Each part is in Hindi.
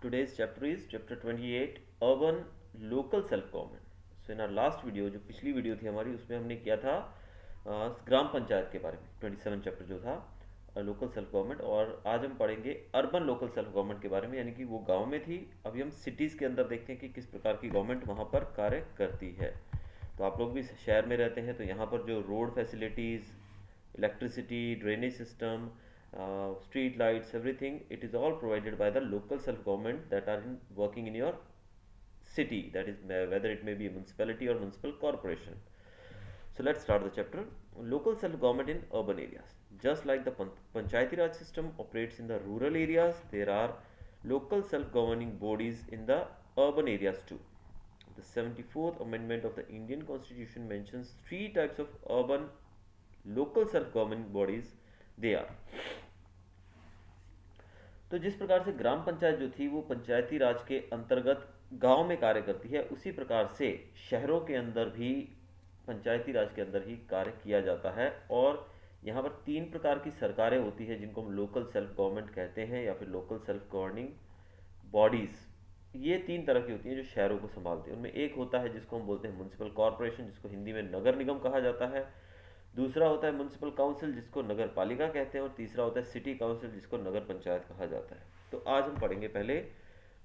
Today's chapter is chapter 28 Urban Local Self Government. So in our last video, जो पिछली वीडियो थी हमारी, उसमें हमने किया था ग्राम पंचायत के बारे में 27 चैप्टर जो था लोकल सेल्फ गवर्नमेंट। और आज हम पढ़ेंगे अर्बन लोकल सेल्फ गवर्नमेंट के बारे में, यानी कि वो गांव में थी, अभी हम सिटीज़ के अंदर देखते हैं कि किस प्रकार की गवर्नमेंट वहाँ पर कार्य करती है। तो आप लोग भी शहर में रहते हैं, तो यहाँ पर जो road facilities, electricity, drainage system, street lights, everything, it is all provided by the local self government that are working in your city, that is whether it may be a municipality or municipal corporation. So let's start the chapter. Local self government in urban areas. Just like the Panchayati Raj system operates in the rural areas, there are local self governing bodies in the urban areas too. The 74th Amendment of the Indian Constitution mentions three types of urban local self governing bodies. They are, तो जिस प्रकार से ग्राम पंचायत जो थी वो पंचायती राज के अंतर्गत गांव में कार्य करती है, उसी प्रकार से शहरों के अंदर भी पंचायती राज के अंदर ही कार्य किया जाता है। और यहाँ पर तीन प्रकार की सरकारें होती है जिनको हम लोकल सेल्फ गवर्नमेंट कहते हैं या फिर लोकल सेल्फ गवर्निंग बॉडीज़। ये तीन तरह की होती हैं जो शहरों को संभालती हैं। उनमें एक होता है जिसको हम बोलते हैं म्यूनसिपल कॉरपोरेशन, जिसको हिंदी में नगर निगम कहा जाता है। दूसरा होता है म्यूनसिपल काउंसिल, जिसको नगर पालिका कहते हैं। और तीसरा होता है सिटी काउंसिल, जिसको नगर पंचायत कहा जाता है। तो आज हम पढ़ेंगे पहले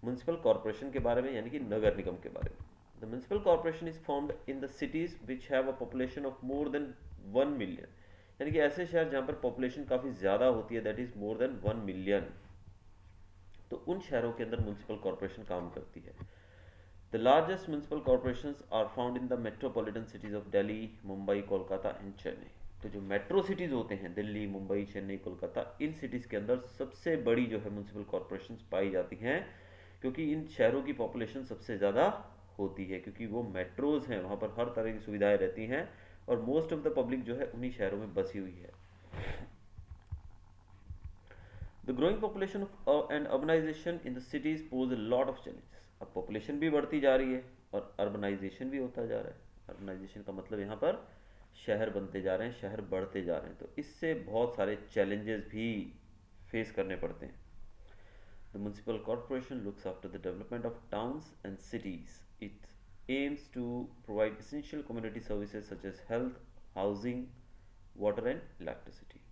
म्यूनसिपल कॉरपोरेशन के बारे में, यानी कि नगर निगम के बारे में। The municipal corporation is formed in the cities which have a population of more than 1 million, यानी कि ऐसे शहर जहाँ पर पॉपुलेशन काफ़ी ज़्यादा होती है, that is more than 1 million. तो उन शहरों के अंदर म्यूनसिपल कॉरपोरेशन काम करती है। The largest municipal corporations are found in the metropolitan cities of Delhi, Mumbai, Kolkata and Chennai. तो जो मेट्रो सिटीज़ होते हैं दिल्ली, मुंबई, चेन्नई, कोलकाता, इन सिटीज़ के अंदर सबसे बड़ी जो है म्यूनसिपल कॉरपोरेशंस पाई जाती हैं, क्योंकि इन शहरों की पॉपुलेशन सबसे ज़्यादा होती है, क्योंकि वो मेट्रोज़ हैं, वहाँ पर हर तरह की सुविधाएं रहती हैं और मोस्ट ऑफ द पब्लिक जो है उन्हीं शहरों में बसी हुई है। The growing population of and urbanization in the cities pose a lot of challenges. अब पॉपुलेशन भी बढ़ती जा रही है और अर्बनाइजेशन भी होता जा रहा है। अर्बनाइजेशन का मतलब यहाँ पर शहर बनते जा रहे हैं, शहर बढ़ते जा रहे हैं, तो इससे बहुत सारे चैलेंजेस भी फेस करने पड़ते हैं। The municipal corporation looks after the development of towns and cities. It aims to provide essential community services such as health, housing, water and electricity.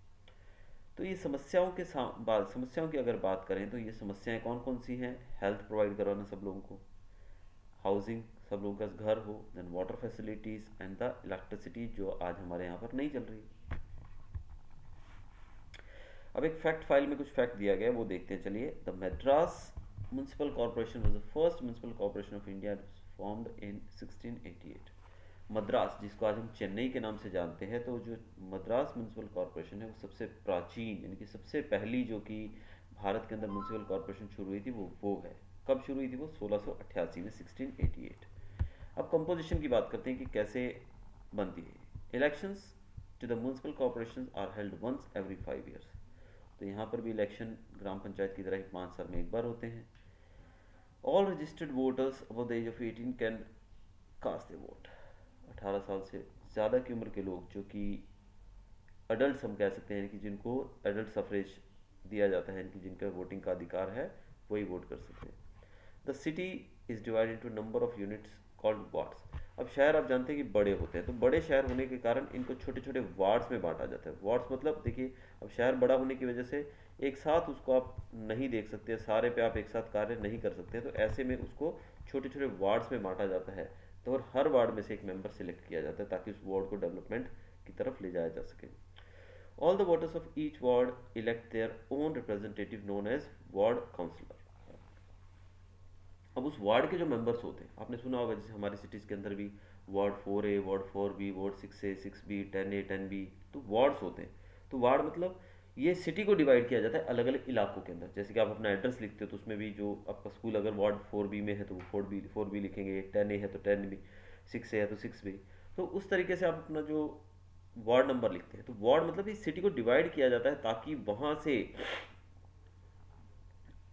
तो ये समस्याओं की अगर बात करें तो ये समस्याएं कौन कौन सी हैं? हेल्थ प्रोवाइड करवाना सब लोगों को, हाउसिंग सब लोगों का घर हो, then water facilities and the electricity जो आज हमारे यहाँ पर नहीं चल रही। अब एक फैक्ट फाइल में कुछ फैक्ट दिया गया है, वो देखते हैं। चलिए, the Madras municipal corporation was the first municipal corporation of India, formed in 1688। Madras, जिसको आज हम चेन्नई के नाम से जानते हैं, तो जो मद्रास म्यूनसिपल कॉरपोरेशन है वो सबसे प्राचीन, यानी कि सबसे पहली जो कि भारत के अंदर म्यूनसिपल कॉरपोरेशन शुरू हुई थी वो है। कब शुरू हुई थी? वो 1688 में, 1688। अब कंपोजिशन की बात करते हैं कि कैसे बनती है। Elections to the municipal corporation are held once every 5 years. तो यहाँ पर भी इलेक्शन ग्राम पंचायत की तरह ही 5 साल में एक बार होते हैं। All registered voters above the age of 18 can cast the vote. 18 साल से ज़्यादा की उम्र के लोग, जो कि अडल्ट हम कह सकते हैं, कि जिनको एडल्ट सफरेज दिया जाता है, कि जिनका वोटिंग का अधिकार है, वही वोट कर सकते हैं। The city is divided into number of units called wards. अब शहर आप जानते हैं कि बड़े होते हैं, तो बड़े शहर होने के कारण इनको छोटे छोटे वार्ड्स में बांटा जाता है। वार्ड्स मतलब देखिए, अब शहर बड़ा होने की वजह से एक साथ उसको आप नहीं देख सकते, सारे पे आप एक साथ कार्य नहीं कर सकते, तो ऐसे में उसको छोटे छोटे वार्ड्स में बांटा जाता है। तो और हर वार्ड में से एक मेंबर सिलेक्ट किया जाता है ताकि उस वार्ड को डेवलपमेंट की तरफ ले जाया जा सके। All the voters of each ward elect their own representative known as ward councillor. अब उस वार्ड के जो मेंबर्स होते हैं, आपने सुना होगा, जैसे हमारी सिटीज़ के अंदर भी ward 4A, ward 4B, ward 6A, 6B, 10A, 10B, तो वार्ड्स होते हैं। तो वार्ड मतलब ये सिटी को डिवाइड किया जाता है अलग अलग इलाकों के अंदर। जैसे कि आप अपना एड्रेस लिखते हो तो उसमें भी जो आपका स्कूल अगर वार्ड 4B में है तो वो 4B लिखेंगे, 10A है तो 10B, 6A है तो 6B। तो उस तरीके से आप अपना जो वार्ड नंबर लिखते हैं, तो वार्ड मतलब इस सिटी को डिवाइड किया जाता है ताकि वहाँ से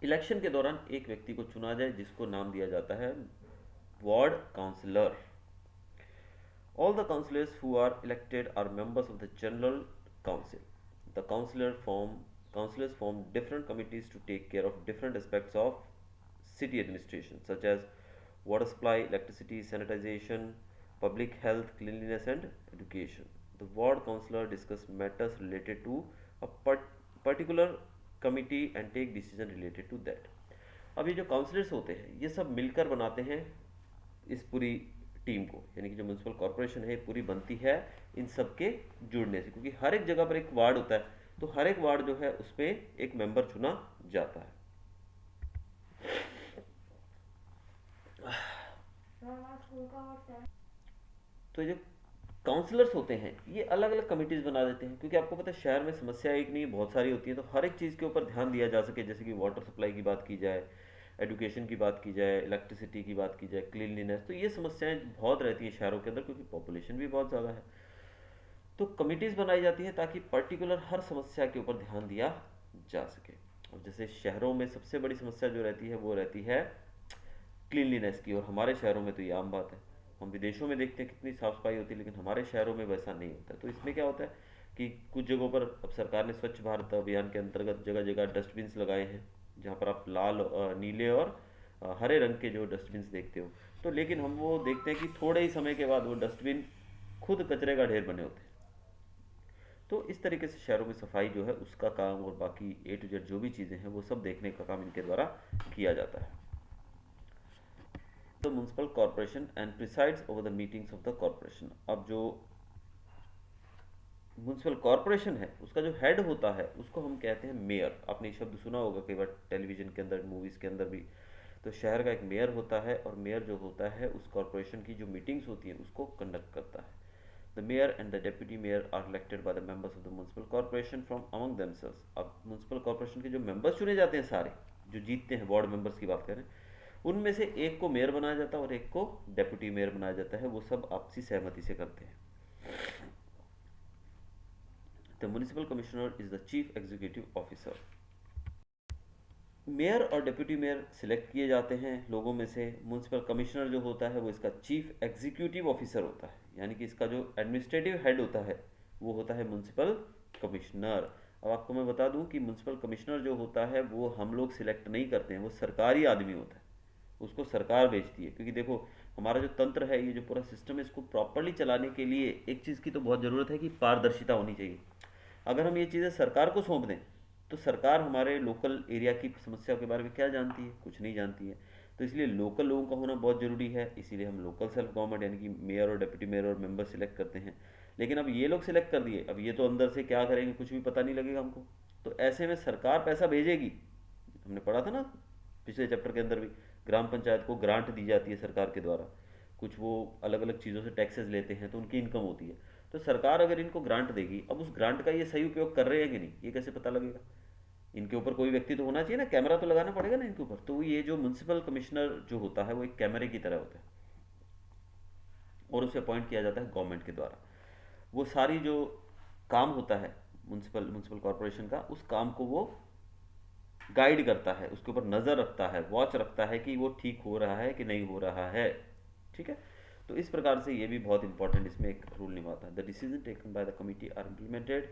इलेक्शन के दौरान एक व्यक्ति को चुना जाए जिसको नाम दिया जाता है ward councillor. All the councillors who are elected are members of the general council. The councillors form different committees to take care of different aspects of city administration, such as water supply, electricity, sanitation, public health, cleanliness, and education. The ward councillor discuss matters related to a particular committee and take decision related to that. अब ये जो काउंसलर्स होते हैं ये सब मिलकर बनाते हैं इस पूरी टीम को, यानी कि जो म्यूनसिपल कॉरपोरेशन है पूरी बनती है इन सब के जुड़ने से, क्योंकि हर एक जगह पर एक वार्ड होता है, तो हर एक वार्ड जो है उसमें एक मेंबर चुना जाता है। तो ये जो काउंसलर्स होते हैं ये अलग अलग कमिटीज़ बना देते हैं, क्योंकि आपको पता है शहर में समस्या एक नहीं बहुत सारी होती है, तो हर एक चीज़ के ऊपर ध्यान दिया जा सके। जैसे कि वाटर सप्लाई की बात की जाए, एजुकेशन की बात की जाए, इलेक्ट्रिसिटी की बात की जाए, क्लीनलीनेस, तो ये समस्याएं बहुत रहती हैं शहरों के अंदर, क्योंकि पॉपुलेशन भी बहुत ज़्यादा है। तो कमिटीज़ बनाई जाती हैं ताकि पर्टिकुलर हर समस्या के ऊपर ध्यान दिया जा सके। और जैसे शहरों में सबसे बड़ी समस्या जो रहती है वो रहती है क्लीनलीनेस की, और हमारे शहरों में तो ये आम बात है। हम विदेशों में देखते हैं कितनी साफ़ सफाई होती है, लेकिन हमारे शहरों में वैसा नहीं होता। तो इसमें क्या होता है कि कुछ जगहों पर अब सरकार ने स्वच्छ भारत अभियान के अंतर्गत जगह जगह डस्टबिन्स लगाए हैं, जहाँ पर आप लाल नीले और हरे रंग के जो डस्टबिन्स देखते हो। तो लेकिन हम वो देखते हैं कि थोड़े ही समय के बाद वो डस्टबिन खुद कचरे का ढेर बने होते हैं। तो इस तरीके से शहरों में सफाई जो है उसका काम और बाकी ए टू जेड जो भी चीज़ें हैं वो सब देखने का काम इनके द्वारा किया जाता है। The municipal corporation and presides over the meetings of the corporation. अब जो म्यूनसिपल कॉरपोरेशन है उसका जो हेड होता है उसको हम कहते हैं मेयर। आपने ये शब्द सुना होगा कई बार टेलीविजन के अंदर, मूवीज़ के अंदर भी। तो शहर का एक मेयर होता है, और मेयर जो होता है उस कॉरपोरेशन की जो मीटिंग्स होती हैं उसको कंडक्ट करता है। The mayor and the deputy mayor are elected by the members of the municipal corporation from among themselves. अब म्यूनसिपल कॉरपोरेशन के जो मेंबर्स चुने जाते हैं सारे जो जीतते हैं, वार्ड मेंबर्स की बात करें, उनमें से एक को मेयर बनाया जाता है और एक को डेप्यूटी मेयर बनाया जाता है। वो सब आपसी सहमति से करते हैं। The municipal commissioner is the chief executive officer. Mayor और डेप्यूटी मेयर सिलेक्ट किए जाते हैं लोगों में से। म्यूनसिपल कमिश्नर जो होता है वो इसका चीफ एग्जीक्यूटिव ऑफिसर होता है, यानी कि इसका जो एडमिनिस्ट्रेटिव हेड होता है वो होता है म्यूनसिपल कमिश्नर। अब आपको मैं बता दूं कि म्यूनसिपल कमिश्नर जो होता है वो हम लोग सिलेक्ट नहीं करते हैं, वो सरकारी आदमी होता है, उसको सरकार भेजती है। क्योंकि देखो हमारा जो तंत्र है, ये जो पूरा सिस्टम है, इसको प्रॉपरली चलाने के लिए एक चीज़ की तो बहुत ज़रूरत है कि पारदर्शिता होनी चाहिए। अगर हम ये चीज़ें सरकार को सौंप दें तो सरकार हमारे लोकल एरिया की समस्या के बारे में क्या जानती है, कुछ नहीं जानती है। तो इसलिए लोकल लोगों का होना बहुत ज़रूरी है। इसीलिए हम लोकल सेल्फ गवर्नमेंट यानी कि मेयर और डिप्टी मेयर और मेंबर सिलेक्ट करते हैं। लेकिन अब ये लोग सिलेक्ट कर दिए, अब ये तो अंदर से क्या करेंगे कुछ भी पता नहीं लगेगा हमको। तो ऐसे में सरकार पैसा भेजेगी। हमने पढ़ा था ना पिछले चैप्टर के अंदर भी, ग्राम पंचायत को ग्रांट दी जाती है सरकार के द्वारा। कुछ वो अलग अलग चीज़ों से टैक्सेस लेते हैं तो उनकी इनकम होती है। तो सरकार अगर इनको ग्रांट देगी, अब उस ग्रांट का ये सही उपयोग कर रहे हैं कि नहीं ये कैसे पता लगेगा? इनके ऊपर कोई व्यक्ति तो होना चाहिए ना, कैमरा तो लगाना पड़ेगा ना इनके ऊपर। तो ये जो म्यूनसिपल कमिश्नर जो होता है वो एक कैमरे की तरह होता है, और उसे अपॉइंट किया जाता है गवर्नमेंट के द्वारा। वो सारी जो काम होता है म्यूनसिपल म्यूनसिपल कॉरपोरेशन का, उस काम को वो गाइड करता है, उसके ऊपर नज़र रखता है, वॉच रखता है कि वो ठीक हो रहा है कि नहीं हो रहा है। ठीक है, तो इस प्रकार से ये भी बहुत इंपॉर्टेंट इसमें एक रोल निभाता है। The decision taken by the committee are implemented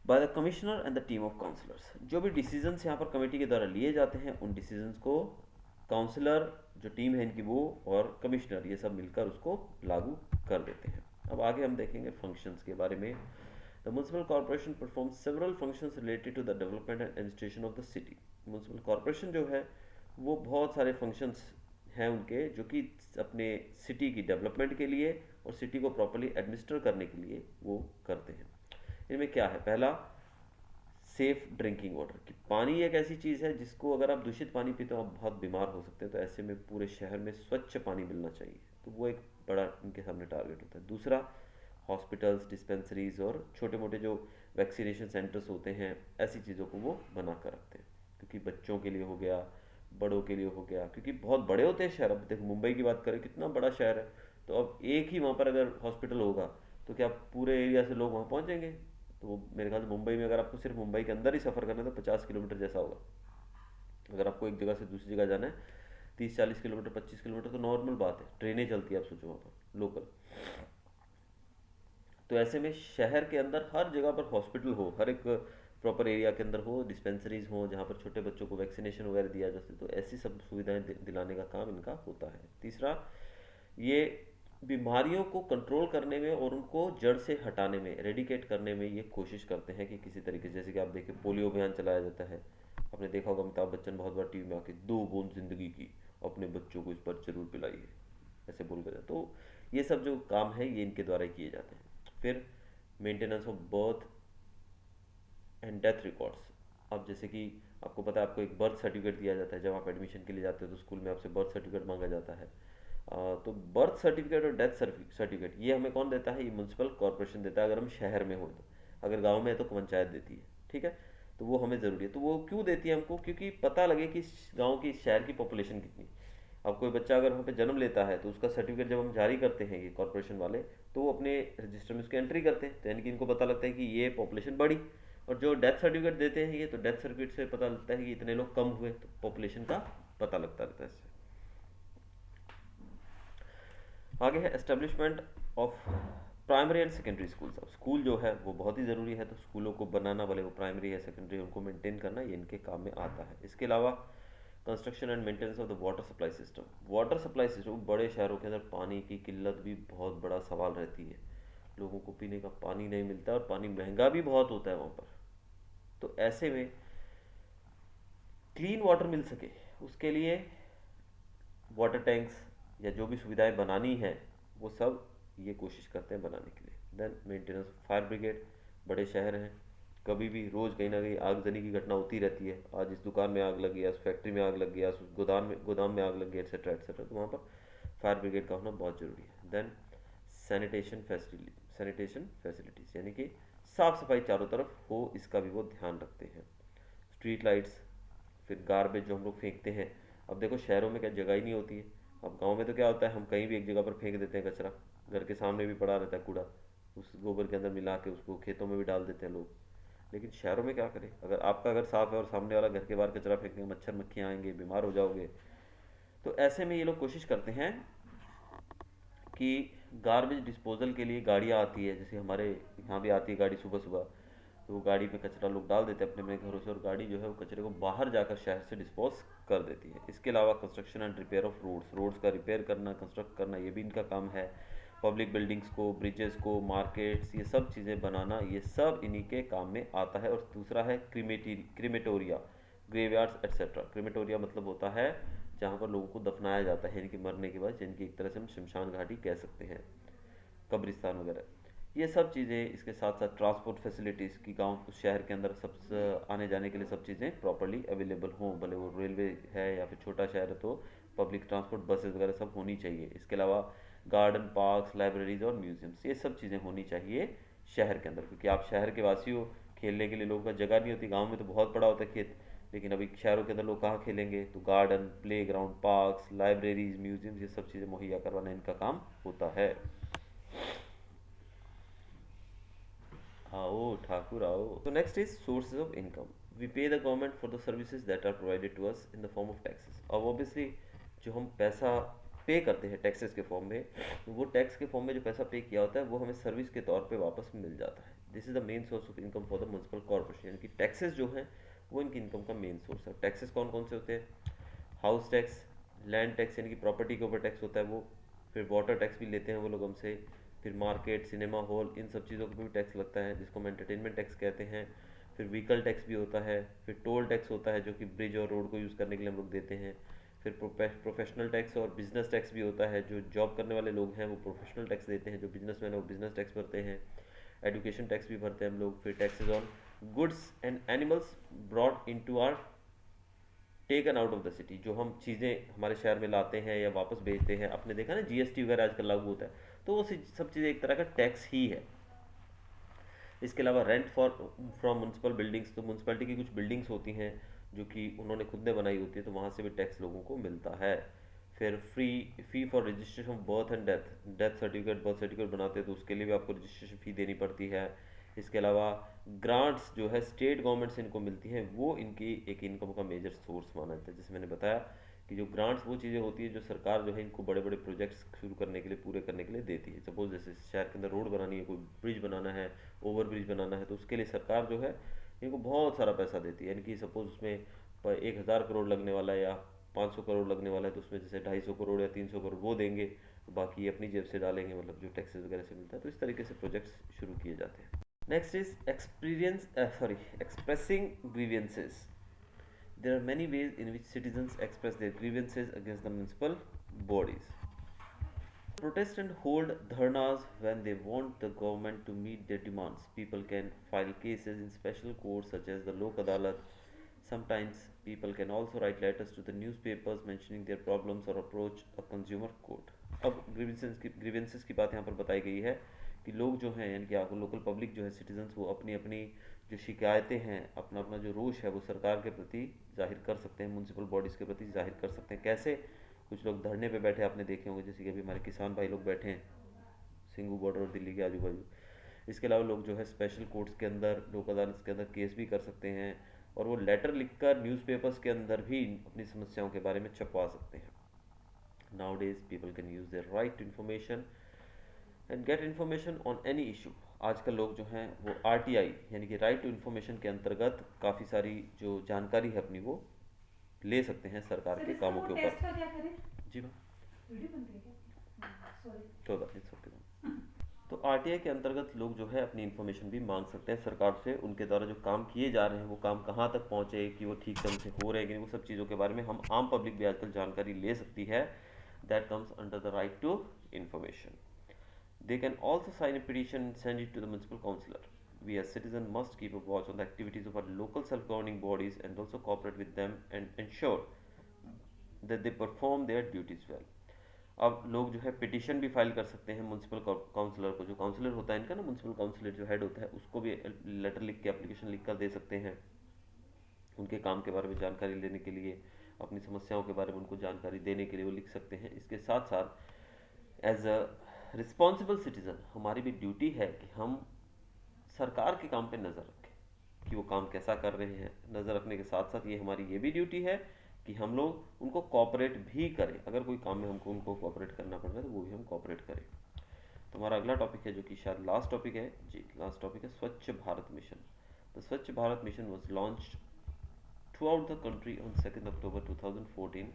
by the commissioner and the team of councillors. जो भी डिसीजंस यहाँ पर कमेटी के द्वारा लिए जाते हैं उन डिसीजंस को काउंसलर जो टीम है इनकी वो और कमिश्नर ये सब मिलकर उसको लागू कर देते हैं। अब आगे हम देखेंगे फंक्शंस के बारे में। The municipal corporation performs several functions related to the development and administration of the city. Municipal corporation जो है वो बहुत सारे फंक्शंस हैं उनके, जो कि अपने सिटी की डेवलपमेंट के लिए और सिटी को प्रॉपर्ली एडमिनिस्टर करने के लिए वो करते हैं। इनमें क्या है? पहला, सेफ ड्रिंकिंग वाटर, कि पानी एक ऐसी चीज़ है जिसको अगर आप दूषित पानी पीते हो आप बहुत बीमार हो सकते हैं। तो ऐसे में पूरे शहर में स्वच्छ पानी मिलना चाहिए, तो वो एक बड़ा इनके सामने टारगेट होता है। दूसरा, हॉस्पिटल्स, डिस्पेंसरीज और छोटे मोटे जो वैक्सीनेशन सेंटर्स होते हैं, ऐसी चीज़ों को वो बना कर रखते हैं, क्योंकि बच्चों के लिए हो गया, बड़ों के लिए हो गया, क्योंकि बहुत बड़े होते हैं शहर। अब देखो मुंबई की बात करें, कितना बड़ा शहर है, तो अब एक ही वहाँ पर अगर हॉस्पिटल होगा तो क्या पूरे एरिया से लोग वहाँ पहुँचेंगे? तो मेरे ख्याल से मुंबई में अगर आपको सिर्फ मुंबई के अंदर ही सफ़र करना है तो 50 किलोमीटर जैसा होगा। अगर आपको एक जगह से दूसरी जगह जाना है 30-40 किलोमीटर, 25 किलोमीटर तो नॉर्मल बात है, ट्रेनें चलती है, आप सोचो वहाँ पर लोकल। तो ऐसे में शहर के अंदर हर जगह पर हॉस्पिटल हो, हर एक प्रॉपर एरिया के अंदर हो, डिस्पेंसरीज हो जहाँ पर छोटे बच्चों को वैक्सीनेशन वगैरह दिया जा सके, तो ऐसी सब सुविधाएं दिलाने का काम इनका होता है। तीसरा, ये बीमारियों को कंट्रोल करने में और उनको जड़ से हटाने में, रेडिकेट करने में ये कोशिश करते हैं कि किसी तरीके से, जैसे कि आप देखिए पोलियो अभियान चलाया जाता है, आपने देखा होगा अमिताभ बच्चन बहुत बार टीवी में आके 2 बूंद जिंदगी की अपने बच्चों को इस पर जरूर पिलाइए ऐसे बोल कर, तो ये सब जो काम है ये इनके द्वारा किए जाते हैं। फिर maintenance of birth and death records. अब जैसे कि आपको पता है आपको एक बर्थ सर्टिफिकेट दिया जाता है, जब आप एडमिशन के लिए जाते हो तो स्कूल में आपसे बर्थ सर्टिफिकेट मांगा जाता है। तो बर्थ सर्टिफिकेट और डेथ सर्टिफिकेट ये हमें कौन देता है? ये म्यूनसिपल कॉर्पोरेशन देता है, अगर हम शहर में हो तो। अगर गांव में है तो पंचायत देती है, ठीक है। तो वो हमें ज़रूरी है। तो वो क्यों देती है हमको? क्योंकि पता लगे कि गांव की, शहर की पॉपुलेशन कितनी। अब कोई बच्चा अगर वहाँ पे जन्म लेता है तो उसका सर्टिफिकेट जब हम जारी करते हैं ये कॉर्पोरेशन वाले, तो वो अपने रजिस्टर में उसकी एंट्री करते हैं, तो यानी कि इनको पता लगता है कि ये पॉपुलेशन बढ़ी। और जो डेथ सर्टिफिकेट देते हैं ये, तो डेथ सर्टिफिकेट से पता लगता है कि इतने लोग कम हुए, तो पॉपुलेशन का पता लगता रहता है इससे। आगे है establishment of primary and secondary schools. अब स्कूल जो है वो बहुत ही ज़रूरी है, तो स्कूलों को बनाना, भले वो प्राइमरी है सेकेंडरी, उनको मेंटेन करना ये इनके काम में आता है। इसके अलावा construction and maintenance of the water supply system. Water supply system, बड़े शहरों के अंदर पानी की किल्लत भी बहुत बड़ा सवाल रहती है, लोगों को पीने का पानी नहीं मिलता और पानी महंगा भी बहुत होता है वहाँ पर। तो ऐसे में क्लीन वाटर मिल सके उसके लिए वाटर टैंक्स या जो भी सुविधाएं बनानी है वो सब ये कोशिश करते हैं बनाने के लिए। Then maintenance fire brigade. बड़े शहर हैं, कभी भी रोज़ कहीं ना कहीं आगजनी की घटना होती रहती है। आज इस दुकान में आग लगी, आज फैक्ट्री में आग लगी, आज गोदाम में आग लगी, एट्सेट्रा एट्सेट्रा, तो वहाँ पर फायर ब्रिगेड का होना बहुत ज़रूरी है। देन सैनिटेशन फैसिलिटीज़, यानी कि साफ़ सफाई चारों तरफ हो, इसका भी वो ध्यान रखते हैं। Street lights. फिर गार्बेज जो हम लोग फेंकते हैं, अब देखो शहरों में क्या जगह ही नहीं होती है। अब गांव में तो क्या होता है, हम कहीं भी एक जगह पर फेंक देते हैं कचरा, घर के सामने भी पड़ा रहता है कूड़ा, उस गोबर के अंदर मिला के उसको खेतों में भी डाल देते हैं लोग। लेकिन शहरों में क्या करें? अगर आपका घर साफ है और सामने वाला घर के बाहर कचरा फेंकेंगे, मच्छर मक्खियाँ आएंगे, बीमार हो जाओगे। तो ऐसे में ये लोग कोशिश करते हैं कि गार्बेज डिस्पोजल के लिए गाड़ियाँ आती है, जैसे हमारे यहाँ भी आती है गाड़ी सुबह सुबह, तो वो गाड़ी में कचरा लोग डाल देते हैं अपने अपने घरों से, और गाड़ी जो है वो कचरे को बाहर जाकर शहर से डिस्पोज कर देती है। इसके अलावा construction and repair of roads का रिपेयर करना, कंस्ट्रक्ट करना, ये भी इनका काम है। पब्लिक बिल्डिंग्स को, ब्रिजेस को, मार्केट्स, ये सब चीज़ें बनाना, ये सब इन्हीं के काम में आता है। और दूसरा है क्रीमेटोरिया, ग्रेवयार्ड्स एट्सेट्रा। क्रीमेटोरिया मतलब होता है जहाँ पर लोगों को दफनाया जाता है, इनके मरने के बाद, जिनकी एक तरह से हम शमशान घाटी कह सकते हैं, कब्रिस्तान वगैरह। ये सब चीज़ें, इसके साथ साथ ट्रांसपोर्ट फैसिलिटीज़ की, गांव शहर के अंदर सब आने जाने के लिए सब चीज़ें प्रॉपर्ली अवेलेबल हों, भले वो रेलवे है या फिर छोटा शहर है तो पब्लिक ट्रांसपोर्ट बसेस वगैरह सब होनी चाहिए। इसके अलावा गार्डन, पार्क्स, लाइब्रेरीज और म्यूजियम्स, ये सब चीज़ें होनी चाहिए शहर के अंदर, क्योंकि आप शहर के वासी हो, खेलने के लिए लोगों का जगह नहीं होती। गाँव में तो बहुत बड़ा होता है खेत, लेकिन अभी शहरों के अंदर लोग कहाँ खेलेंगे? तो garden, play ground, parks, libraries, museums, ये सब चीज़ें मुहैया करवाना इनका काम होता है। आओ ठाकुर आओ। तो next is sources of income. We pay the government for the services that are provided to us in the form of taxes. अब ऑब्वियसली जो हम पैसा पे करते हैं टैक्सेस के फॉर्म में, तो वो टैक्स के फॉर्म में जो पैसा पे किया होता है वो हमें सर्विस के तौर पे वापस मिल जाता है। This is the main source of income for the municipal corporation, यानी कि टैक्सेस जो हैं वो इनकी इनकम का मेन सोर्स है। टैक्सेस कौन कौन से होते हैं? हाउस टैक्स, लैंड टैक्स यानी कि प्रॉपर्टी के ऊपर टैक्स होता है वो, फिर वाटर टैक्स भी लेते हैं वो लोग हमसे, फिर मार्केट, सिनेमा हॉल, इन सब चीज़ों पर भी टैक्स लगता है जिसको हम एंटरटेनमेंट टैक्स कहते हैं। फिर व्हीकल टैक्स भी होता है, फिर टोल टैक्स होता है जो कि ब्रिज और रोड को यूज़ करने के लिए हम लोग देते हैं। फिर प्रोफेशनल टैक्स और बिजनेस टैक्स भी होता है, जो जॉब करने वाले लोग हैं वो प्रोफेशनल टैक्स देते हैं, जो बिजनेसमैन है वो बिजनेस टैक्स भरते हैं। एजुकेशन टैक्स भी भरते हैं हम लोग। फिर taxes on goods and animals brought into are taken out of the city, जो हम चीज़ें हमारे शहर में लाते हैं या वापस भेजते हैं। आपने देखा ना जीएसटी वगैरह आजकल लागू होता है, तो वो सब चीज़ें एक तरह का टैक्स ही है। इसके अलावा rent for from municipal buildings, तो म्यूनसिपलिटी की कुछ बिल्डिंग्स होती हैं जो कि उन्होंने खुद ने बनाई होती है, तो वहाँ से भी टैक्स लोगों को मिलता है। फिर फ़ी for registration of birth and death certificate, birth certificate बनाते हैं तो उसके लिए भी आपको रजिस्ट्रेशन फ़ी देनी पड़ती है। इसके अलावा ग्रांट्स जो है स्टेट गवर्नमेंट से इनको मिलती हैं, वो इनकी एक इनकम का मेजर सोर्स माना जाता है। जैसे मैंने बताया कि जो ग्रांट्स वो चीज़ें होती है जो सरकार जो है इनको बड़े बड़े प्रोजेक्ट्स शुरू करने के लिए, पूरे करने के लिए देती है। सपोज जैसे शहर के अंदर रोड बनानी है, कोई ब्रिज बनाना है, ओवर ब्रिज बनाना है, तो उसके लिए सरकार जो है इनको बहुत सारा पैसा देती है, यानी कि सपोज उसमें 1,000 करोड़ लगने वाला है या 500 करोड़ लगने वाला है, तो उसमें जैसे 250 करोड़ या 300 करोड़ वो देंगे, बाकी अपनी जेब से डालेंगे, मतलब जो टैक्सेस वगैरह से मिलता है। तो इस तरीके से प्रोजेक्ट्स शुरू किए जाते हैं। Next is expressing grievances. There are many ways in which citizens express their grievances against the municipal bodies. Protest and hold dharnas when they want the government to meet their demands. People can file cases in special courts such as the Lok Adalat. Sometimes people can also write letters to the newspapers mentioning their problems or approach a consumer court. अब ग्रीवेंसेस की बात यहाँ पर बताई गई है कि लोग जो हैं, यानी कि आपको लोकल पब्लिक जो है, सिटीजन्स, वो अपनी अपनी जो शिकायतें हैं, अपना अपना जो रोष है, वो सरकार के प्रति जाहिर कर सकते हैं, म्यूनसिपल बॉडीज़ के प्रति जाहिर कर सकते हैं। कैसे? कुछ लोग धरने पे बैठे आपने देखे होंगे, जैसे कि अभी हमारे किसान भाई लोग बैठे हैं सिंगू बॉर्डर और दिल्ली के आजू बाजू। इसके अलावा लोग जो है स्पेशल कोर्ट्स के अंदर, लोक अदालत के अंदर केस भी कर सकते हैं, और वो लेटर लिखकर न्यूज़पेपर्स के अंदर भी अपनी समस्याओं के बारे में छपवा सकते हैं। Nowadays people can use their right to information and get information on any issue. आजकल लोग जो हैं वो RTI यानी कि राइट टू इन्फॉर्मेशन के अंतर्गत काफ़ी सारी जो जानकारी है अपनी वो ले सकते हैं सरकार के कामों के ऊपर। जी मैम, तो इट्स ओके। तो RTI के अंतर्गत लोग जो है अपनी इन्फॉर्मेशन भी मांग सकते हैं सरकार से, उनके द्वारा जो काम किए जा रहे हैं वो काम कहाँ तक पहुँचे, कि वो ठीक ढंग से हो रहे हैं कि नहीं, वो सब चीज़ों के बारे में हम आम पब्लिक भी आजकल जानकारी ले सकती है। That comes under the right to information. They can also sign a petition and send it to the municipal councillor. We as citizens must keep a watch on the activities of our local self-governing bodies and also cooperate with them and ensure that they perform their duties well. अब लोग जो है पिटिशन भी फाइल कर सकते हैं म्यूनसिपल काउंसलर को, जो काउंसलर होता है इनका ना, म्यूनसिपल काउंसलर जो हेड होता है, उसको भी लेटर लिख के, एप्लीकेशन लिख कर दे सकते हैं उनके काम के बारे में जानकारी लेने के लिए, अपनी समस्याओं के बारे में उनको जानकारी देने के लिए वो लिख सकते हैं। इसके साथ साथ एज अ रिस्पॉन्सिबल सिटीज़न हमारी भी ड्यूटी है कि हम सरकार के काम पे नज़र रखें कि वो काम कैसा कर रहे हैं। नज़र रखने के साथ साथ ये हमारी ये भी ड्यूटी है कि हम लोग उनको कॉपरेट भी करें, अगर कोई काम में हमको उनको कॉपरेट करना पड़ रहा है तो वो भी हम कॉपरेट करें। तो हमारा अगला टॉपिक है जो कि शायद लास्ट टॉपिक है जी, लास्ट टॉपिक है स्वच्छ भारत मिशन। द स्वच्छ Bharat mission was launched throughout the country on 2nd October 2014.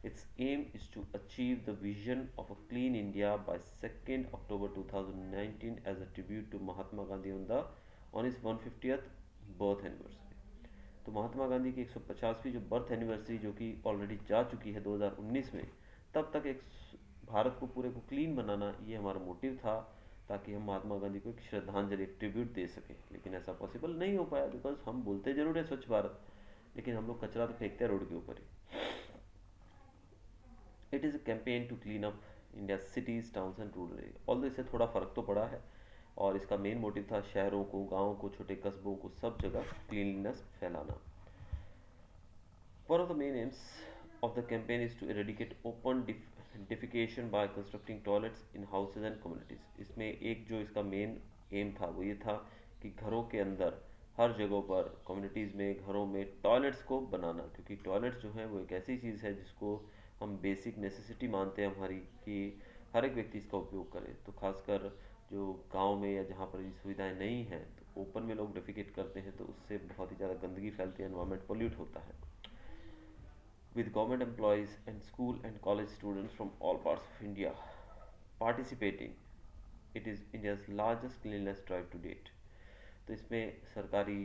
Its aim is to achieve the vision of a clean India by 2nd October 2019 as a tribute to Mahatma Gandhi on his 150th birth anniversary. तो महात्मा गांधी की 150वीं जो बर्थ एनिवर्सरी जो कि ऑलरेडी जा चुकी है 2019 में, तब तक एक भारत को पूरे को क्लीन बनाना ये हमारा मोटिव था, ताकि हम महात्मा गांधी को एक श्रद्धांजलि, एक ट्रिब्यूट दे सकें। लेकिन ऐसा पॉसिबल नहीं हो पाया, बिकॉज हम बोलते जरूर है स्वच्छ भारत, लेकिन हम लोग कचरा तो फेंकते हैं रोड के ऊपर ही। It is a campaign to clean up India cities, towns and rural area. Although इससे थोड़ा फ़र्क तो पड़ा है, और इसका मेन मोटिव था शहरों को, गाँव को, छोटे कस्बों को, सब जगह क्लीनलीनेस फैलाना। One of the main aims of the campaign is to eradicate open defecation by constructing toilets in houses and communities. इसमें एक जो इसका मेन एम था वो ये था कि घरों के अंदर, हर जगहों पर, कम्युनिटीज़ में, घरों में टॉयलेट्स को बनाना, क्योंकि टॉयलेट्स जो है वो एक ऐसी चीज़ है जिसको हम बेसिक नेसेसिटी मानते हैं हमारी, कि हर एक व्यक्ति इसका उपयोग करे। तो खासकर जो गांव में या जहाँ पर ये सुविधाएं नहीं हैं, तो ओपन में लोग डेफिकेट करते हैं, तो उससे बहुत ही ज़्यादा गंदगी फैलती है, एनवायरनमेंट पोल्यूट होता है। With government employees and school and college students from all parts of India participating, it is India's largest cleanliness drive to date. तो इसमें सरकारी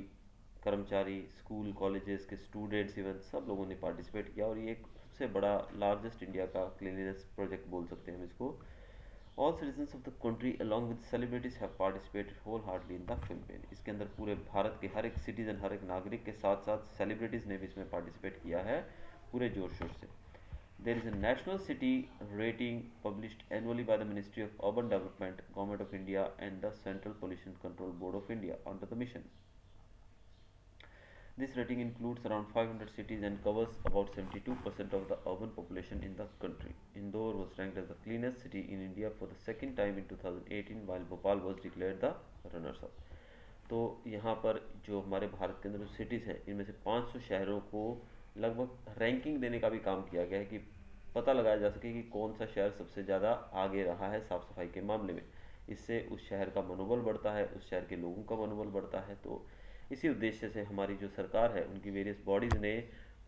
कर्मचारी, स्कूल कॉलेजेस के स्टूडेंट्स, इवन सब लोगों ने पार्टिसिपेट किया, और ये एक सबसे बड़ा लार्जेस्ट इंडिया का क्लीनलीनेस प्रोजेक्ट बोल सकते हैं हम इसको। All citizens of the country along with celebrities have participated wholeheartedly in the campaign. इसके अंदर पूरे भारत के हर एक सिटीजन, हर एक नागरिक के साथ साथ सेलिब्रिटीज़ ने भी इसमें पार्टिसिपेट किया है पूरे जोर शोर से। There is a national city rating published annually by the Ministry of Urban Development, Government of India and the Central Pollution Control Board of India under the mission. This rating includes around 500 cities and covers about 72% of the urban population in the country. Indore was ranked as the cleanest city in India for the second time in 2018, while Bhopal was declared the runners-up. तो यहाँ पर जो हमारे भारत के अंदर जो सिटीज़ हैं, इनमें से 500 शहरों को लगभग रैंकिंग देने का भी काम किया गया है, कि पता लगाया जा सके कि कौन सा शहर सबसे ज़्यादा आगे रहा है साफ़ सफाई के मामले में। इससे उस शहर का मनोबल बढ़ता है, उस शहर के लोगों का मनोबल बढ़ता है। तो इसी उद्देश्य से हमारी जो सरकार है उनकी वेरियस बॉडीज़ ने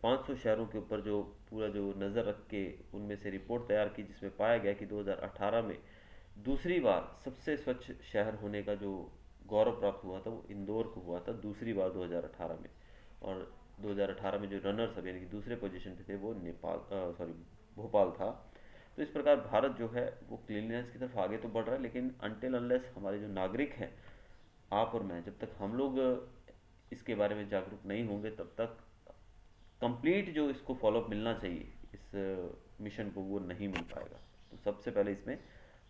500 शहरों के ऊपर जो पूरा जो नज़र रख के उनमें से रिपोर्ट तैयार की, जिसमें पाया गया कि 2018 में दूसरी बार सबसे स्वच्छ शहर होने का जो गौरव प्राप्त हुआ था वो इंदौर को हुआ था दूसरी बार 2018 में। और 2018 में जो रनर्स अप यानी कि दूसरे पोजीशन पे थे वो भोपाल था। तो इस प्रकार भारत जो है वो क्लीनलीनेस की तरफ आगे तो बढ़ रहा है, लेकिन अनटिल अनलेस हमारे जो नागरिक हैं, आप और मैं, जब तक हम लोग इसके बारे में जागरूक नहीं होंगे तब तक कंप्लीट जो इसको फॉलोअप मिलना चाहिए इस मिशन को वो नहीं मिल पाएगा। तो सबसे पहले इसमें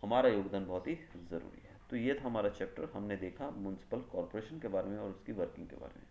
हमारा योगदान बहुत ही ज़रूरी है। तो ये था हमारा चैप्टर, हमने देखा म्यूनसिपल कॉरपोरेशन के बारे में और उसकी वर्किंग के बारे में।